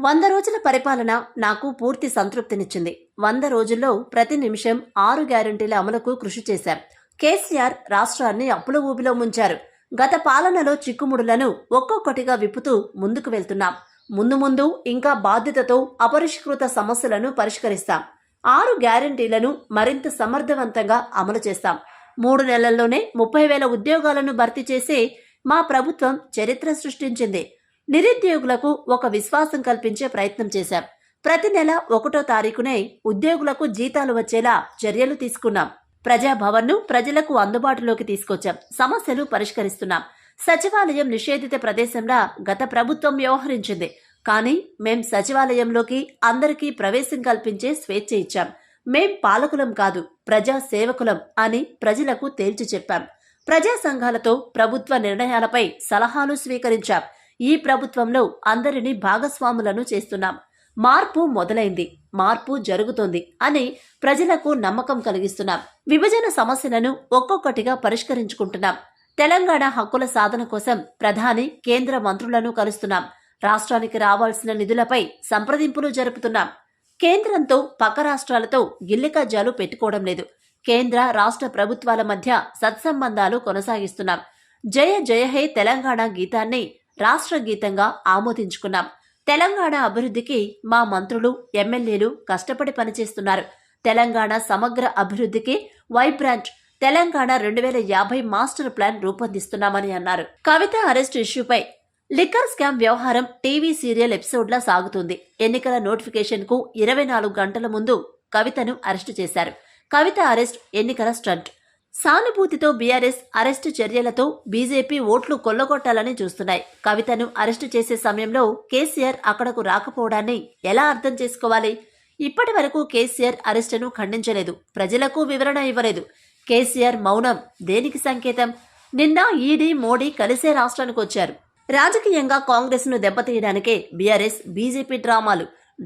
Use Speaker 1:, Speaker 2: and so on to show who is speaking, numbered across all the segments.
Speaker 1: 100 రోజుల పరిపాలన నాకు పూర్తి సంతృప్తినిచ్చింది. 100 రోజుల్లో ప్రతి నిమిషం 6 గ్యారంటీల అమలుకు కృషి చేశాం. కేసీఆర్ రాష్ట్రాన్ని అప్పుల ఊబిలో ముంచారు. గత పాలనలో చిక్కుముడులను ఒక్కొక్కటిగా విప్పుతూ ముందుకు వెళ్తున్నాం. ముందు ఇంకా బాధ్యతతో అపరిష్కృత సమస్యలను పరిష్కరిస్తాం. 6 గ్యారంటీలను మరింత సమర్థవంతంగా అమలు చేస్తాం. 3 నెలల్లోనే 30,000 ఉద్యోగాలను భర్తీ చేసి మా ప్రభుత్వం చరిత్ర సృష్టించింది. నిరుద్యోగులకు ఒక విశ్వాసం కల్పించే ప్రయత్నం చేశాం. ప్రతి నెల 1వ తారీఖునే ఉద్యోగులకు జీతాలు వచ్చేలా చర్యలు తీసుకున్నాం. ప్రజాభవన్ను ప్రజలకు అందుబాటులోకి తీసుకొచ్చాం. సమస్యలు పరిష్కరిస్తున్నాం. సచివాలయం నిషేధిత ప్రదేశంలా గత ప్రభుత్వం వ్యవహరించింది. కానీ మేం సచివాలయంలోకి అందరికీ ప్రవేశం కల్పించే స్వేచ్ఛ ఇచ్చాం. మేం పాలకులం కాదు, ప్రజా సేవకులం అని ప్రజలకు తేల్చి చెప్పాం. ప్రజా సంఘాలతో ప్రభుత్వ నిర్ణయాలపై సలహాలు స్వీకరించాం. ఈ ప్రభుత్వంలో అందరినీ భాగస్వాములను చేస్తున్నాం. మార్పు మొదలైంది, మార్పు జరుగుతోంది అని ప్రజలకు నమ్మకం కలిగిస్తున్నాం. విభజన సమస్యలను ఒక్కొక్కటిగా పరిష్కరించుకుంటున్నాం. తెలంగాణ హక్కుల సాధన కోసం ప్రధాని, కేంద్ర మంత్రులను కలుస్తున్నాం. రాష్ట్రానికి రావాల్సిన నిధులపై సంప్రదింపులు జరుపుతున్నాం. కేంద్రంతో పక్క రాష్ట్రాలతో గిల్లికజ్జాలు పెట్టుకోవడం లేదు. కేంద్ర రాష్ట్ర ప్రభుత్వాల మధ్య సత్సంబంధాలు కొనసాగిస్తున్నాం. జయ జయ హే తెలంగాణ గీతాన్ని రాష్ట్ర గీతంగా ఆమోదించుకున్నాం. తెలంగాణ అభివృద్ధికి మా మంత్రులు, ఎమ్మెల్యేలు కష్టపడి పనిచేస్తున్నారు. తెలంగాణ సమగ్ర అభివృద్ధికి వైబ్రాంట్ తెలంగాణ 2050 మాస్టర్ ప్లాన్ రూపొందిస్తున్నామని అన్నారు. కవిత అరెస్ట్ ఇష్యూపై లిక్కర్ స్కామ్ వ్యవహారం టీవీ సీరియల్ ఎపిసోడ్లా సాగుతుంది. ఎన్నికల నోటిఫికేషన్ కు 24 గంటల ముందు కవితను అరెస్టు చేశారు. కవిత అరెస్ట్ ఎన్నికల స్టంట్. సానుభూతితో బీఆర్ఎస్ అరెస్టు చర్యలతో బీజేపీ ఓట్లు కొల్లగొట్టాలని చూస్తున్నాయి. కవితను అరెస్టు చేసే సమయంలో కేసీఆర్ అక్కడకు రాకపోవడాన్ని ఎలా అర్థం చేసుకోవాలి? ఇప్పటి వరకు కేసీఆర్ అరెస్టును ఖండించలేదు, ప్రజలకు వివరణ ఇవ్వలేదు. కేసీఆర్ మౌనం దేనికి సంకేతం? నిన్న ఈడీ, మోడీ కలిసే రాష్ట్రానికి వచ్చారు. రాజకీయంగా కాంగ్రెస్ ను దెబ్బతీయడానికే బీఆర్ఎస్, బీజేపీ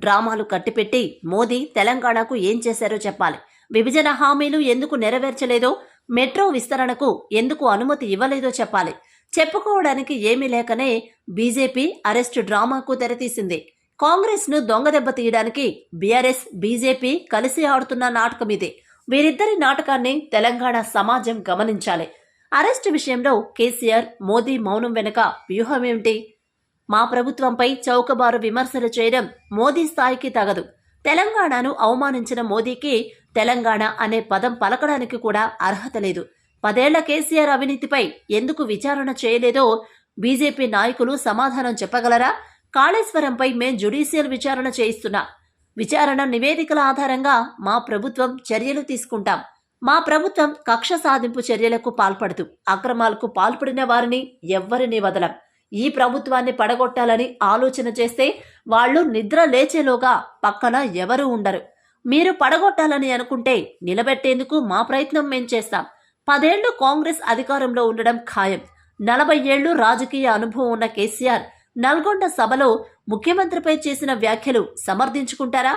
Speaker 1: డ్రామాలు కట్టిపెట్టి మోదీ తెలంగాణకు ఏం చేశారో చెప్పాలి. విభజన హామీలు ఎందుకు నెరవేర్చలేదో, మెట్రో విస్తరణకు ఎందుకు అనుమతి ఇవ్వలేదో చెప్పాలి. చెప్పుకోవడానికి ఏమీ లేకనే బీజేపీ అరెస్టు డ్రామాకు తెరతీసింది. కాంగ్రెస్ ను దొంగదెబ్బ తీయడానికి బీఆర్ఎస్, బీజేపీ కలిసి ఆడుతున్న నాటకం ఇది. వీరిద్దరి నాటకాన్ని తెలంగాణ సమాజం గమనించాలి. అరెస్టు విషయంలో కేసీఆర్, మోదీ మౌనం వెనుక వ్యూహమేమిటి? మా ప్రభుత్వంపై చౌకబారు విమర్శలు చేయడం మోదీ స్థాయికి తగదు. తెలంగాణను అవమానించిన మోదీకి తెలంగాణ అనే పదం పలకడానికి కూడా అర్హత లేదు. 10 ఏళ్ల కేసీఆర్ అవినీతిపై ఎందుకు విచారణ చేయలేదో బీజేపీ నాయకులు సమాధానం చెప్పగలరా? కాళేశ్వరంపై మేం జ్యుడిషియల్ విచారణ చేయిస్తున్నా. విచారణ నివేదికల ఆధారంగా మా ప్రభుత్వం చర్యలు తీసుకుంటాం. మా ప్రభుత్వం కక్ష సాధింపు చర్యలకు పాల్పడుతూ అక్రమాలకు పాల్పడిన వారిని ఎవ్వరినీ వదలం. ఈ ప్రభుత్వాన్ని పడగొట్టాలని ఆలోచన చేస్తే వాళ్లు నిద్ర లేచేలోగా పక్కన ఎవరూ ఉండరు. మీరు పడగొట్టాలని అనుకుంటే నిలబెట్టేందుకు మా ప్రయత్నం మేం చేస్తాం. 10 ఏళ్లు కాంగ్రెస్ అధికారంలో ఉండడం ఖాయం. 40 ఏళ్లు రాజకీయ అనుభవం ఉన్న కేసీఆర్ నల్గొండ సభలో ముఖ్యమంత్రిపై చేసిన వ్యాఖ్యలు సమర్థించుకుంటారా?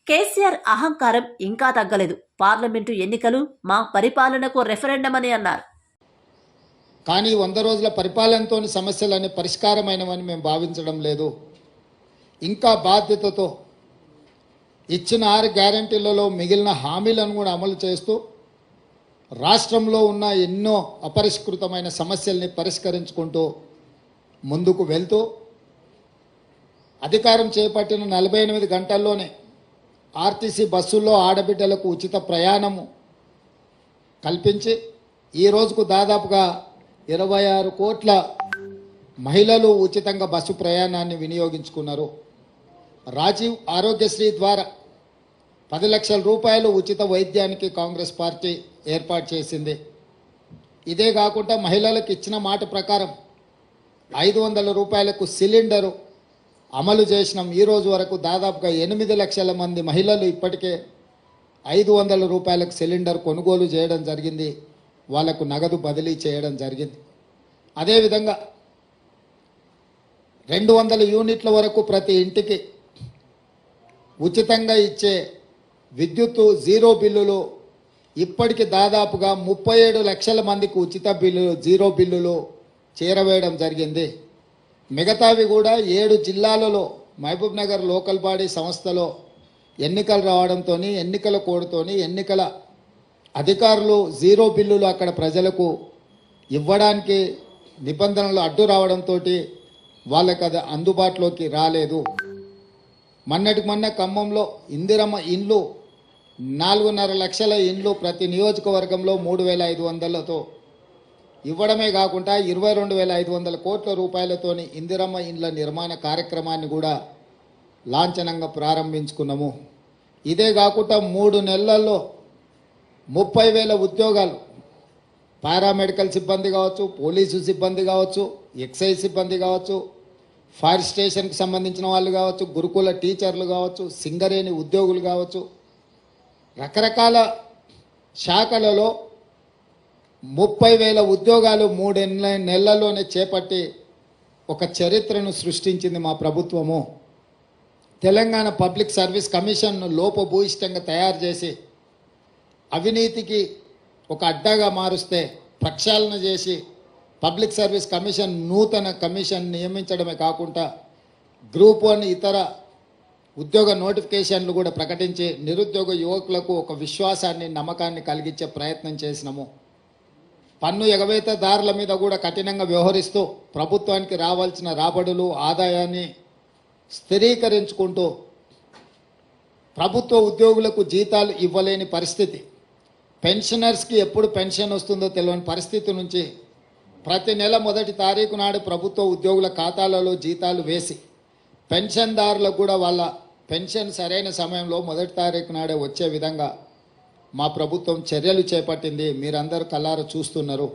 Speaker 1: కేసీఆర్ అహంకారం ఇంకా తగ్గలేదు. పార్లమెంటు ఎన్నికలు మా పరిపాలనకు రెఫరెండం అని అన్నారు.
Speaker 2: కానీ 100 రోజుల పరిపాలనతోని సమస్యలన్నీ పరిష్కారమైనవని మేము భావించడం లేదు. ఇంకా బాధ్యతతో ఇచ్చిన 6 గ్యారంటీలలో మిగిలిన హామీలను కూడా అమలు చేస్తూ రాష్ట్రంలో ఉన్న ఎన్నో అపరిష్కృతమైన సమస్యల్ని పరిష్కరించుకుంటూ ముందుకు వెళ్తూ అధికారం చేపట్టిన 48 గంటల్లోనే ఆర్టీసీ బస్సుల్లో ఆడబిడ్డలకు ఉచిత ప్రయాణము కల్పించి ఈ రోజుకు దాదాపుగా 26 కోట్ల మహిళలు ఉచితంగా బస్సు ప్రయాణాన్ని వినియోగించుకున్నారు. రాజీవ్ ఆరోగ్యశ్రీ ద్వారా 10 లక్షల రూపాయలు ఉచిత వైద్యానికి కాంగ్రెస్ పార్టీ ఏర్పాటు చేసింది. ఇదే కాకుండా మహిళలకు ఇచ్చిన మాట ప్రకారం 500 రూపాయలకు సిలిండరు అమలు చేసినాం. ఈ రోజు వరకు దాదాపుగా 8 లక్షల మంది మహిళలు ఇప్పటికే 500 రూపాయలకు సిలిండర్ కొనుగోలు చేయడం జరిగింది. వాళ్లకు నగదు బదిలీ చేయడం జరిగింది. అదేవిధంగా 200 యూనిట్ల వరకు ప్రతి ఇంటికి ఉచితంగా ఇచ్చే విద్యుత్తు జీరో బిల్లులు ఇప్పటికి దాదాపుగా 37 లక్షల మందికి ఉచిత బిల్లులు, జీరో బిల్లులు చేరవేయడం జరిగింది. మిగతావి కూడా 7 జిల్లాలలో మహబూబ్ నగర్ లోకల్ బాడీ సంస్థలో ఎన్నికలు రావడంతో ఎన్నికల కోడ్తోని ఎన్నికల అధికారులు జీరో బిల్లులు అక్కడ ప్రజలకు ఇవ్వడానికి నిబంధనలు అడ్డు రావడంతో వాళ్ళకి అది అందుబాటులోకి రాలేదు. మొన్నటికి మొన్న ఖమ్మంలో ఇందిరమ్మ ఇండ్లు 4.5 లక్షల ఇండ్లు ప్రతి నియోజకవర్గంలో 3,500లతో ఇవ్వడమే కాకుండా 22,500 కోట్ల రూపాయలతోని ఇందిరమ్మ ఇండ్ల నిర్మాణ కార్యక్రమాన్ని కూడా లాంఛనంగా ప్రారంభించుకున్నాము. ఇదే కాకుండా 3 నెలల్లో 30,000 ఉద్యోగాలు పారామెడికల్ సిబ్బంది కావచ్చు, పోలీసు సిబ్బంది కావచ్చు, ఎక్సైజ్ సిబ్బంది కావచ్చు, ఫైర్ స్టేషన్కి సంబంధించిన వాళ్ళు కావచ్చు, గురుకుల టీచర్లు కావచ్చు, సింగరేణి ఉద్యోగులు కావచ్చు, రకరకాల శాఖలలో 30,000 ఉద్యోగాలు 3 నెలల్లోనే చేపట్టి ఒక చరిత్రను సృష్టించింది మా ప్రభుత్వము. తెలంగాణ పబ్లిక్ సర్వీస్ కమిషన్ను లోపభూయిష్టంగా తయారు చేసి అవినీతికి ఒక అడ్డాగా మారుస్తే ప్రక్షాళన చేసి పబ్లిక్ సర్వీస్ కమిషన్ నూతన కమిషన్ నియమించడమే కాకుండా గ్రూప్ 1 ఇతర ఉద్యోగ నోటిఫికేషన్లు కూడా ప్రకటించి నిరుద్యోగ యువకులకు ఒక విశ్వాసాన్ని నమ్మకాన్ని కలిగించే ప్రయత్నం చేసినాము. పన్ను ఎగవేతదారుల మీద కూడా కఠినంగా వ్యవహరిస్తూ ప్రభుత్వానికి రావాల్సిన రాబడులు ఆదాయాన్ని స్థిరీకరించుకుంటూ ప్రభుత్వ ఉద్యోగులకు జీతాలు ఇవ్వలేని పరిస్థితి, పెన్షనర్స్కి ఎప్పుడు పెన్షన్ వస్తుందో తెలియని పరిస్థితి నుంచి ప్రతి నెల 1వ తారీఖు నాడు ప్రభుత్వ ఉద్యోగుల ఖాతాలలో జీతాలు వేసి పెన్షన్దారులకు కూడా వాళ్ళ పెన్షన్ సరైన సమయంలో 1వ తారీఖు నాడే వచ్చే విధంగా మా ప్రభుత్వం చర్యలు చేపట్టింది. మీరందరూ కళ్ళారా చూస్తున్నారు.